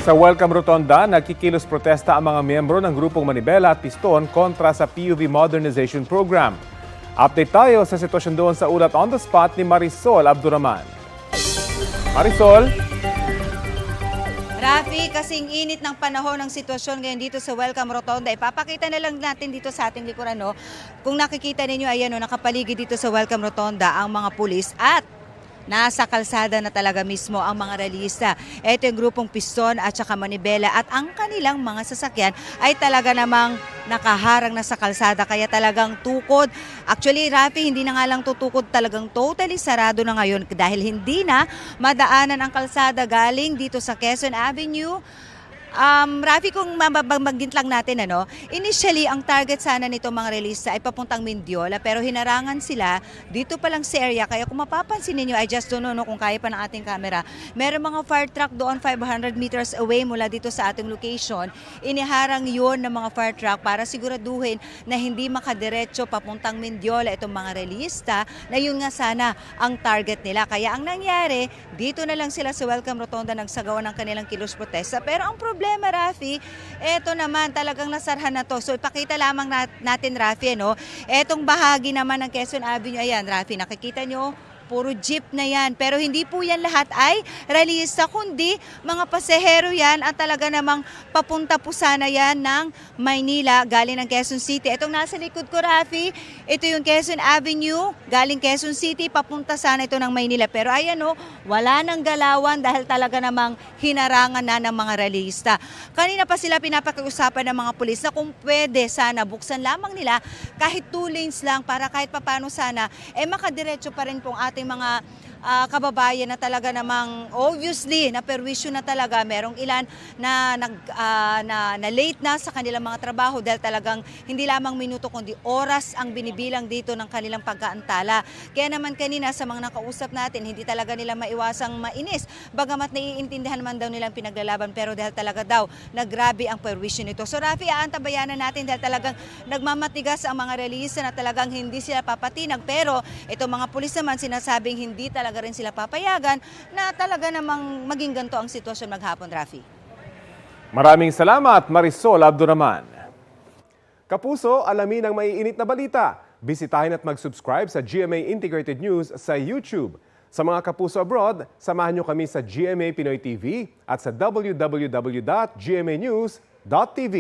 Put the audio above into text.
Sa Welcome Rotonda, nagkikilos protesta ang mga miyembro ng grupong Manibela at Piston kontra sa PUV Modernization Program. Update tayo sa sitwasyon doon sa ulat on the spot ni Marisol Abduraman. Marisol? Rafi, kasing init ng panahon ng sitwasyon ngayon dito sa Welcome Rotonda. Ipapakita na lang natin dito sa ating likuran, no? Kung nakikita ninyo, ayan, no, nakapaligid dito sa Welcome Rotonda ang mga pulis at nasa kalsada na talaga mismo ang mga realista. Ito yung grupong Piston at saka Manibela at ang kanilang mga sasakyan ay talaga namang nakaharang na sa kalsada kaya talagang tukod. Actually, Rafi, hindi na nga lang tutukod, talagang totally sarado na ngayon dahil hindi na madaanan ang kalsada galing dito sa Quezon Avenue. Rafi, kung magbagint lang natin, initially, ang target sana nito mga realista ay papuntang Mendiola pero hinarangan sila dito pa lang sa area. Kaya kung mapapansin ninyo, I just don't know kung kaya pa ng ating camera, meron mga fire truck doon 500 meters away mula dito sa ating location. Iniharang yun ng mga fire truck para siguraduhin na hindi makadiretso papuntang Mendiola itong mga realista na yun nga sana ang target nila. Kaya ang nangyari, dito na lang sila sa Welcome Rotonda nagsagawa ng kanilang kilos protesta. Pero ang problema, Rafi, eto naman talagang nasarhan na to. So ipakita lamang natin, Rafi, etong bahagi naman ng Quezon Avenue, ayan, Rafi, nakikita nyo, puro jeep na yan. Pero hindi po yan lahat ay realista, kundi mga pasahero yan at talaga namang papunta po sana yan ng Maynila, galing ng Quezon City. Itong nasa likod ko, Rafi, ito yung Quezon Avenue, galing Quezon City, papunta sana ito ng Maynila. Pero ayan, wala nang galawan dahil talaga namang hinarangan na ng mga realista. Kanina pa sila pinapakiusapan ng mga pulis na kung pwede sana buksan lamang nila kahit 2 lanes lang para kahit papano sana makadiretso pa rin pong ating mga kababayan na talaga namang obviously na perwisyo na talaga. Merong ilan na late na sa kanilang mga trabaho dahil talagang hindi lamang minuto kundi oras ang binibilang dito ng kanilang pagkaantala. Kaya naman kanina sa mga nakausap natin, hindi talaga nila maiwasang mainis. Bagamat naiintindihan man daw nilang pinaglalaban pero dahil talaga daw nagrabe ang perwisyo nito. So Rafi, aantabayanan natin dahil talagang nagmamatigas ang mga realista na talagang hindi sila papatinag. Pero itong mga pulis naman sinasabing hindi talaga rin sila papayagan na talaga namang maging ganito ang sitwasyon maghapon, Rafi. Maraming salamat, Marisol Abduraman. Kapuso, alamin ang maiinit na balita. Bisitahin at mag-subscribe sa GMA Integrated News sa YouTube. Sa mga kapuso abroad, samahan nyo kami sa GMA Pinoy TV at sa www.gmanews.tv.